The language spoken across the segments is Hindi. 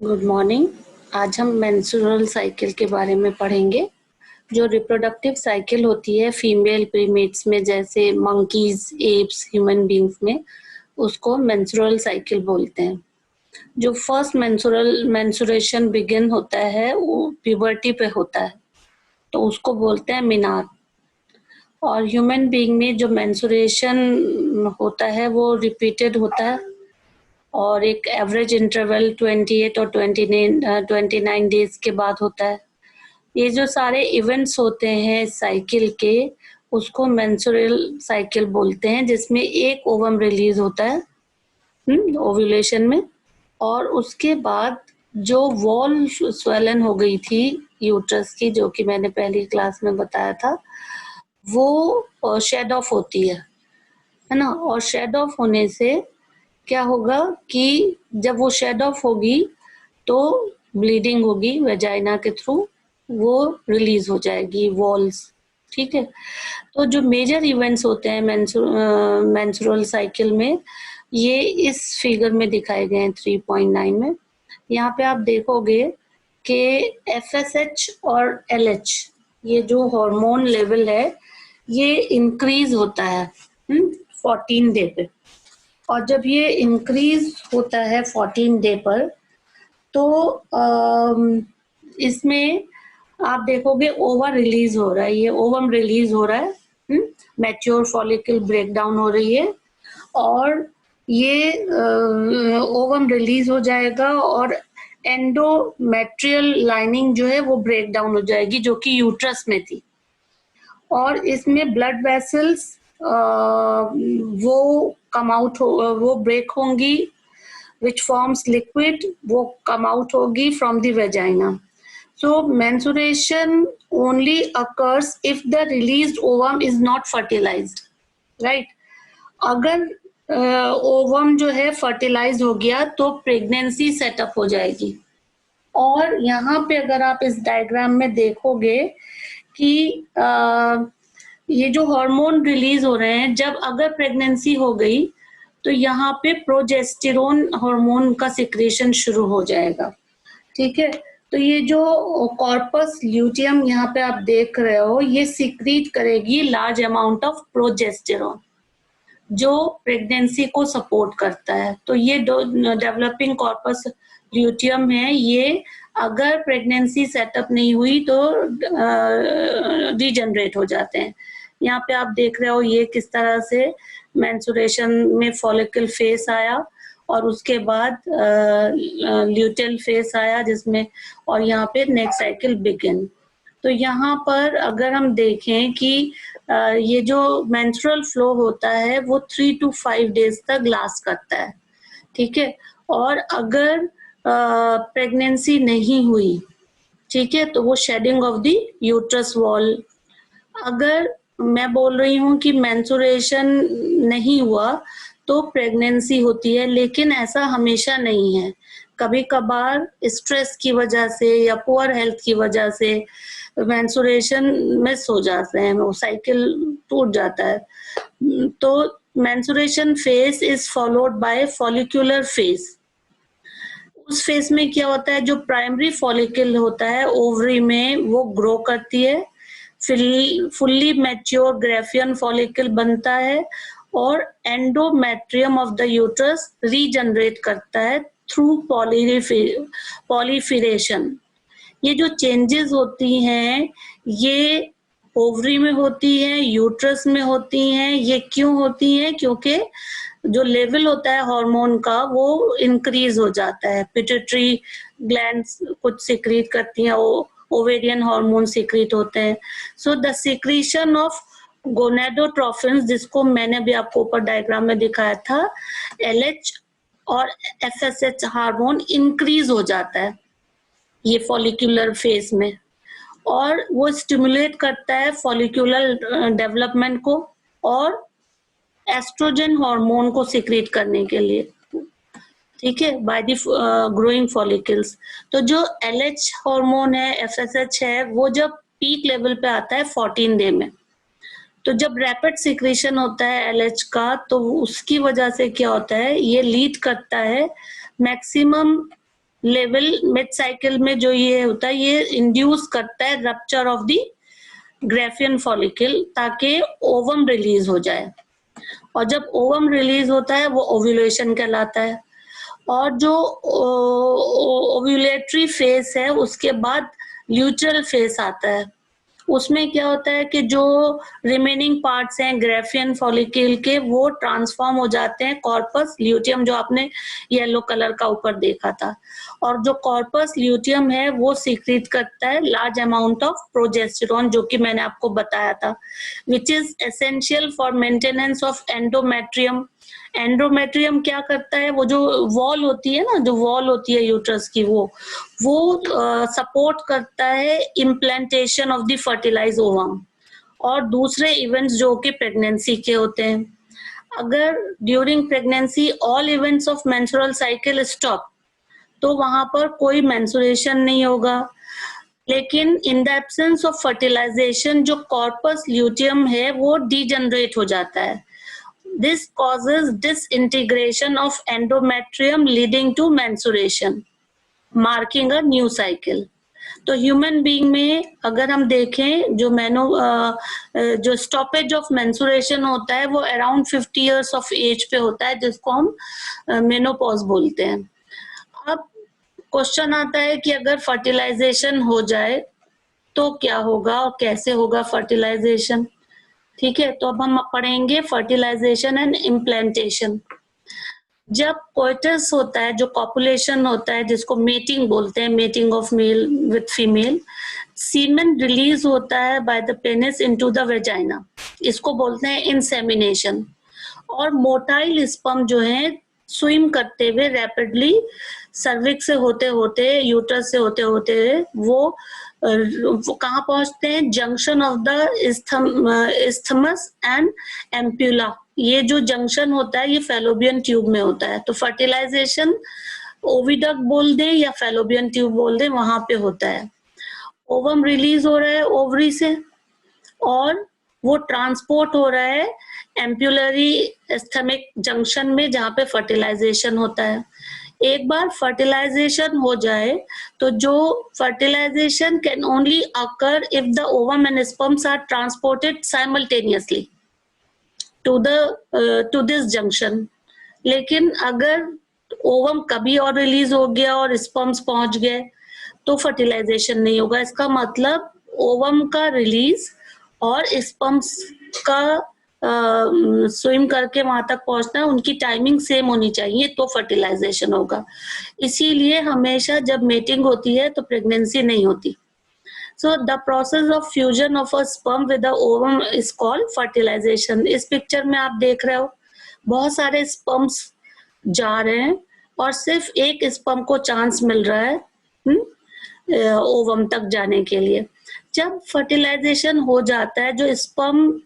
Good morning. आज हम मेंस्ट्रुअल साइकिल के बारे में पढ़ेंगे। जो रिप्रोडक्टिव साइकिल होती है फीमेल प्रीमेट्स में, जैसे मंकीज, एप्स, ह्यूमन बींग्स में, उसको मेंस्ट्रुअल साइकिल बोलते हैं। जो फर्स्ट मेंस्ट्रुएशन बिगिन होता है वो प्यूबर्टी पे होता है, तो उसको बोलते हैं मिनार। और ह्यूमन बींग में जो मेंस्ट्रुएशन होता है वो रिपीटेड होता है और एक एवरेज इंटरवल 28 और 29 डेज के बाद होता है। ये जो सारे इवेंट्स होते हैं साइकिल के, उसको मेंस्ट्रुअल साइकिल बोलते हैं, जिसमें एक ओवम रिलीज होता है ओव्यूलेशन में, और उसके बाद जो वॉल स्वेलन हो गई थी यूट्रस की, जो कि मैंने पहली क्लास में बताया था, वो शेड ऑफ होती है ना। और शेड ऑफ होने से क्या होगा कि जब वो शेड ऑफ होगी तो ब्लीडिंग होगी वेजाइना के थ्रू, वो रिलीज हो जाएगी वॉल्स। ठीक है। तो जो मेजर इवेंट्स होते हैं मेंस्ट्रुअल साइकिल में, ये इस फिगर में दिखाए गए हैं 3.9 में। यहाँ पे आप देखोगे कि FSH और LH, ये जो हार्मोन लेवल है, ये इंक्रीज होता है 14 डे पे। और जब ये इंक्रीज होता है 14 डे पर, तो इसमें आप देखोगे ओवर रिलीज हो रहा है, ये ओवम रिलीज हो रहा है, मैच्योर फॉलिकल ब्रेक डाउन हो रही है, और ये ओवम रिलीज हो जाएगा और एंडोमेट्रियल लाइनिंग जो है वो ब्रेक डाउन हो जाएगी, जो कि यूट्रस में थी। और इसमें ब्लड वेसल्स वो कम आउट हो, वो ब्रेक होंगी, which forms liquid, वो come out होगी from the vagina. So menstruation only occurs if the released ovum is not fertilized, right? अगर ओवम जो है फर्टिलाइज हो गया तो प्रेगनेंसी सेटअप हो जाएगी। और यहाँ पे अगर आप इस डायग्राम में देखोगे कि ये जो हार्मोन रिलीज हो रहे हैं, जब अगर प्रेगनेंसी हो गई तो यहाँ पे प्रोजेस्टेरोन हार्मोन का सिक्रेशन शुरू हो जाएगा। ठीक है। तो ये जो कॉर्पस ल्यूटियम यहाँ पे आप देख रहे हो, ये सिक्रीट करेगी लार्ज अमाउंट ऑफ प्रोजेस्टेरोन, जो प्रेगनेंसी को सपोर्ट करता है। तो ये डेवलपिंग कॉर्पस ल्यूटियम है, ये अगर प्रेगनेंसी सेटअप नहीं हुई तो डिजनरेट हो जाते हैं। यहाँ पे आप देख रहे हो ये किस तरह से मेंस्ट्रुएशन में फॉलिकल फेस आया और उसके बाद ल्यूटेल फेस आया, जिसमें, और यहाँ पे नेक्स्ट साइकिल बिगिन। तो यहाँ पर अगर हम देखें कि ये जो मेंस्ट्रुअल फ्लो होता है वो 3 to 5 डेज तक लास्ट करता है। ठीक है। और अगर प्रेगनेंसी नहीं हुई, ठीक है, तो वो shedding of the uterus wall. अगर मैं बोल रही हूँ कि मेंस्ट्रुएशन नहीं हुआ तो प्रेगनेंसी होती है, लेकिन ऐसा हमेशा नहीं है। कभी कभार स्ट्रेस की वजह से या पुअर हेल्थ की वजह से मेंस्ट्रुएशन मिस हो जाते हैं, वो साइकिल टूट जाता है। तो menstruation phase is followed by follicular phase. उस फेज में क्या होता है, जो प्राइमरी फॉलिकल होता है ओवरी में, वो ग्रो करती है, फुल्ली मैच्योर ग्रेफियन फॉलिकल बनता है और endometrium of the uterus regenerate करता है थ्रू पॉलीफिरेशन। ये जो चेंजेस होती हैं ये ओवरी में होती हैं, यूट्रस में होती हैं। ये क्यों होती हैं? क्योंकि जो लेवल होता है हार्मोन का वो इंक्रीज हो जाता है। पिट्यूटरी ग्लैंड्स कुछ सिक्रीट करती हैं, ओवेरियन हार्मोन सिक्रीट होते हैं। सो द सिक्रीशन ऑफ गोनेडोट्रोफिन्स, जिसको मैंने भी आपको ऊपर डायग्राम में दिखाया था, LH और FSH हार्मोन इंक्रीज हो जाता है ये फॉलिक्यूलर फेज में, और वो स्टिमुलेट करता है फॉलिक्यूलर डेवलपमेंट को और एस्ट्रोजन हार्मोन को सिक्रीट करने के लिए। ठीक है, बाय द ग्रोइंग फॉलिकल्स। तो जो LH हार्मोन है, FSH है, वो जब पीक लेवल पे आता है 14 डे में, तो जब रैपिड सिक्रेशन होता है LH का, तो उसकी वजह से क्या होता है, ये लीड करता है मैक्सिमम लेवल मिड साइकिल में जो ये होता है, ये इंड्यूस करता है rupture of the Graafian follicle ताकि ओवम रिलीज हो जाए, और जब ओवम रिलीज होता है वो ओव्यूलेशन कहलाता है। और जो ओव्यूलेटरी फेस है उसके बाद ल्यूट्रल फेस आता है। उसमें क्या होता है कि जो रिमेनिंग पार्ट्स हैं ग्राफियन फॉलिकल के वो ट्रांसफॉर्म हो जाते हैं कॉर्पस ल्यूटियम, जो आपने येलो कलर का ऊपर देखा था। और जो कॉर्पस ल्यूटियम है वो सीक्रेट करता है लार्ज अमाउंट ऑफ प्रोजेस्टेरॉन, जो कि मैंने आपको बताया था, which is essential for maintenance of endometrium. Endometrium क्या करता है, वो जो वॉल होती है ना, जो वॉल होती है यूट्रस की, वो सपोर्ट करता है implantation of the fertilise ovum और दूसरे इवेंट्स जो कि प्रेगनेंसी के होते हैं। अगर during pregnancy all events of menstrual cycle stop, तो वहां पर कोई मेंस्ट्रुएशन नहीं होगा। लेकिन in the absence of fertilisation जो कॉर्पस ल्यूटियम है वो डीजनरेट हो जाता है। This causes disintegration of endometrium leading to menstruation, marking a new cycle. तो ह्यूमन बीइंग में अगर हम देखें जो स्टॉपेज ऑफ मेंस्ट्रुएशन होता है वो अराउंड 50 इयर्स ऑफ एज पे होता है, जिसको हम मेनोपॉज बोलते हैं। अब क्वेश्चन आता है कि अगर फर्टिलाइजेशन हो जाए तो क्या होगा और कैसे होगा फर्टिलाइजेशन। ठीक है, तो अब हम पढ़ेंगे फर्टिलाइजेशन एंड इम्प्लांटेशन। जब कोइटस होता है, जो कॉपुलेशन होता है जिसको मेटिंग बोलते हैं, mating of male with female, semen release होता है by the penis into the vagina, इसको बोलते हैं इंसेमिनेशन। और मोटाइल स्पर्म जो है स्विम करते हुए रैपिडली सर्विक्स से होते होते यूट्रस से होते होते वो कहाँ पहुंचते हैं, junction of the isthmus and ampulla. ये जो जंक्शन होता है ये फेलोपियन ट्यूब में होता है। तो फर्टिलाइजेशन ओविडक्ट बोल दे या फेलोपियन ट्यूब बोल दे, वहां पे होता है। ओवम रिलीज हो रहा है ओवरी से और वो ट्रांसपोर्ट हो रहा है एम्प्यूलरी एस्थमिक जंक्शन में, जहाँ पे फर्टिलाइजेशन होता है। एक बार फर्टिलाइजेशन हो जाए तो जो fertilisation can only occur if the ovum and sperms are transported simultaneously to this junction. लेकिन अगर ओवम कभी और रिलीज हो गया और स्पर्म्स पहुंच गए तो फर्टिलाइजेशन नहीं होगा। इसका मतलब ओवम का रिलीज और स्पर्म्स का स्विम करके वहां तक पहुंचना, उनकी टाइमिंग सेम होनी चाहिए तो फर्टिलाइजेशन होगा। इसीलिए हमेशा जब मेटिंग होती है तो प्रेगनेंसी नहीं होती। So the process of fusion of a sperm with the ovum is called fertilisation. इस पिक्चर में आप देख रहे हो बहुत सारे स्पर्म्स जा रहे हैं और सिर्फ एक स्पर्म को चांस मिल रहा है ओवम तक जाने के लिए। जब फर्टिलाइजेशन हो जाता है, जो स्पर्म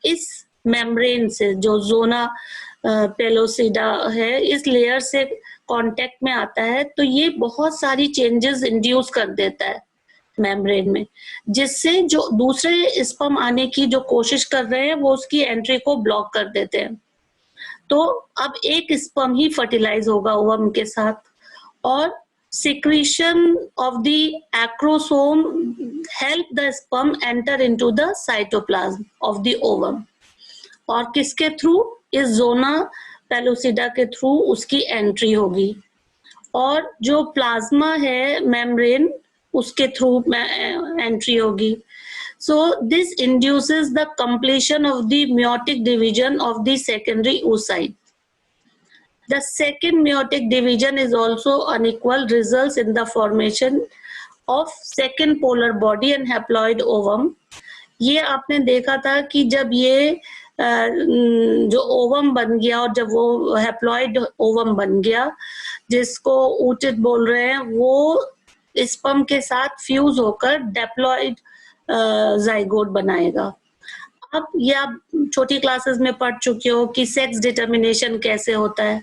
इस मेम्ब्रेन से, जो जोना पेलोसिडा है, इस लेयर से कांटेक्ट में आता है, तो ये बहुत सारी चेंजेस इंड्यूस कर देता है मेम्ब्रेन में, जिससे जो दूसरे स्पर्म आने की जो कोशिश कर रहे हैं वो उसकी एंट्री को ब्लॉक कर देते हैं। तो अब एक स्पर्म ही फर्टिलाइज होगा ओवम के साथ, और secretion of the acrosome help the sperm enter into the cytoplasm of the ovum, और किसके थ्रू, इस जोना पेलोसिडा के थ्रू उसकी एंट्री होगी। और जो प्लाज्मा है मेम्ब्रेन, उसके थ्रू एंट्री होगी। So this induces the completion of the meiotic division of the secondary oocyte. The second meiotic division is also unequal, results in the formation of second polar body and haploid ovum. ये आपने देखा था कि जब ये जो ओवम बन गया और जब वो हैप्लॉइड ओवम बन गया, जिसको ऊटिड बोल रहे हैं, वो स्पर्म के साथ फ्यूज होकर डेप्लॉइड जाइगोट बनाएगा। अब ये आप छोटी क्लासेस में पढ़ चुके हो कि सेक्स डिटर्मिनेशन कैसे होता है।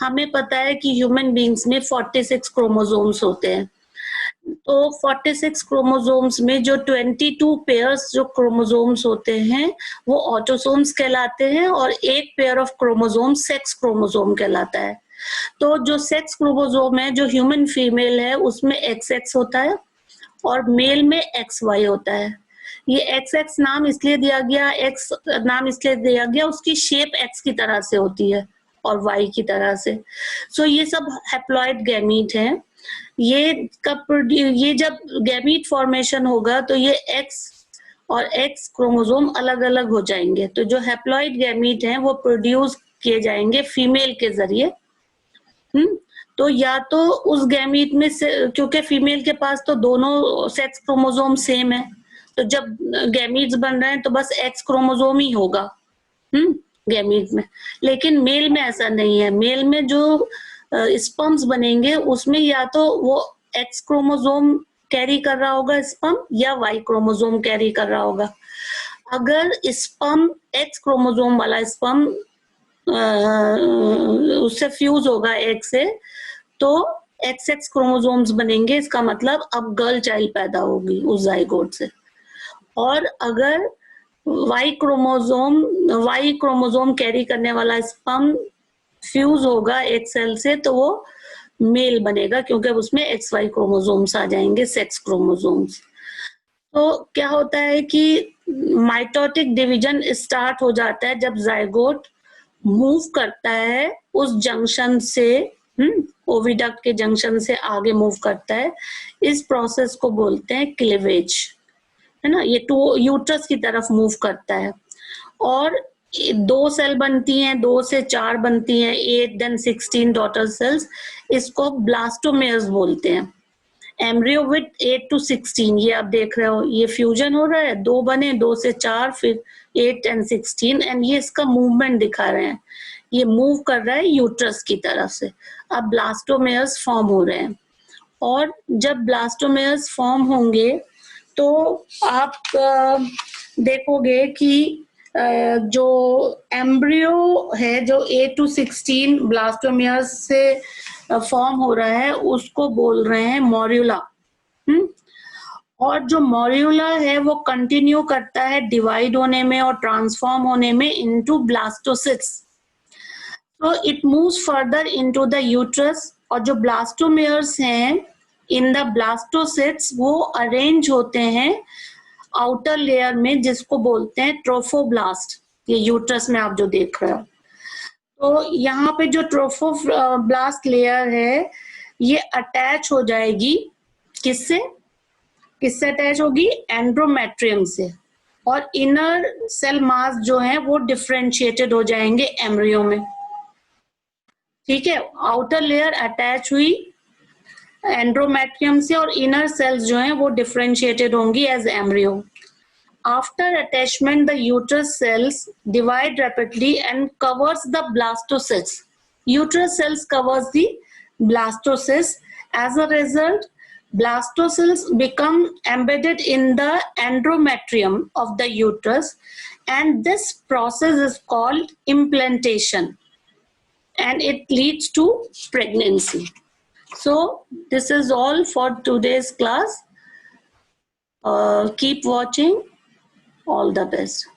हमें पता है कि ह्यूमन बीइंग्स में 46 क्रोमोसोम्स होते हैं। तो 46 क्रोमोसोम्स में जो 22 पेयर्स जो क्रोमोसोम्स होते हैं वो ऑटोसोम्स कहलाते हैं, और एक pair of chromosome sex chromosome कहलाता है। तो जो सेक्स क्रोमोसोम है, जो ह्यूमन फीमेल है, उसमें XX होता है और मेल में XY होता है। ये XX नाम इसलिए दिया गया, X नाम इसलिए दिया गया, उसकी शेप X की तरह से होती है और Y की तरह से। सो ये सब हैप्लॉइड गैमीट हैं। ये जब गैमीट फॉर्मेशन होगा तो ये X और X क्रोमोसोम अलग अलग हो जाएंगे। तो जो हैप्लॉइड गैमीट हैं वो प्रोड्यूस किए जाएंगे फीमेल के जरिए। तो या तो उस गैमीट में से, क्योंकि फीमेल के पास तो दोनों सेक्स क्रोमोसोम सेम है, तो जब गैमीट्स बन रहे हैं तो बस X क्रोमोसोम ही होगा गैमीट में। लेकिन मेल में ऐसा नहीं है। मेल में जो स्पर्म्स बनेंगे उसमें या तो वो X क्रोमोसोम कैरी कर रहा होगा स्पर्म, या Y क्रोमोसोम कैरी कर रहा होगा। अगर स्पर्म X क्रोमोसोम वाला स्पर्म उससे फ्यूज होगा एग से, तो XX क्रोमोसोम्स बनेंगे। इसका मतलब अब गर्ल चाइल्ड पैदा होगी उस जाइगोट से। और अगर Y क्रोमोसोम कैरी करने वाला स्पर्म फ्यूज होगा एक सेल से, तो वो मेल बनेगा, क्योंकि उसमें XY क्रोमोसोम्स आ जाएंगे, सेक्स क्रोमोसोम्स। तो क्या होता है कि माइटोटिक डिवीजन स्टार्ट हो जाता है जब जाइगोट मूव करता है उस जंक्शन से, ओविडक्ट के जंक्शन से आगे मूव करता है। इस प्रोसेस को बोलते हैं क्लीवेज, है ना। ये यूट्रस की तरफ मूव करता है और 2 सेल बनती हैं, 2 से 4 बनती हैं, 8 देन 16 डॉटर सेल्स। इसको ब्लास्टोमेयर्स बोलते हैं। एम्ब्रियो विथ 8 to 16, ये आप देख रहे हो, ये फ्यूजन हो रहा है, 2 बने, 2 से 4, फिर 8 and 16, एंड ये इसका मूवमेंट दिखा रहे हैं। ये मूव कर रहा है यूट्रस की तरफ से। अब ब्लास्टोमेयर्स फॉर्म हो रहे हैं, और जब ब्लास्टोमेयर्स फॉर्म होंगे तो आप देखोगे कि जो एम्ब्रियो है, जो 8 to 16 ब्लास्टोमेयर्स से फॉर्म हो रहा है, उसको बोल रहे हैं मॉर्यूला। और जो मॉर्यूला है वो कंटिन्यू करता है डिवाइड होने में और ट्रांसफॉर्म होने में इनटू ब्लास्टोसिट्स। तो it moves further into the uterus, और जो ब्लास्टोमेयर्स हैं इन द ब्लास्टोसिट्स वो अरेंज होते हैं आउटर लेयर में, जिसको बोलते हैं ट्रोफोब्लास्ट। ये यूट्रस में आप जो देख रहे हो, तो यहाँ पे जो ट्रोफोब्लास्ट लेयर है ये अटैच हो जाएगी किससे अटैच होगी? एंड्रोमेट्रियम से। और इनर सेल मास जो है वो डिफरेंशिएटेड हो जाएंगे एम्ब्रियो में। ठीक है, आउटर लेयर अटैच हुई एंड्रोमेट्रियम से, और इनर सेल्स जो हैं वो डिफरेंशिएटेड होंगी as embryo. After attachment, the uterus cells divide rapidly and covers the blastocysts. Uterus cells covers the blastocysts. As a result, blastocysts become embedded in the endometrium of the uterus, and this process is called implantation, and it leads to pregnancy. So this is all for today's class. Keep watching. All the best.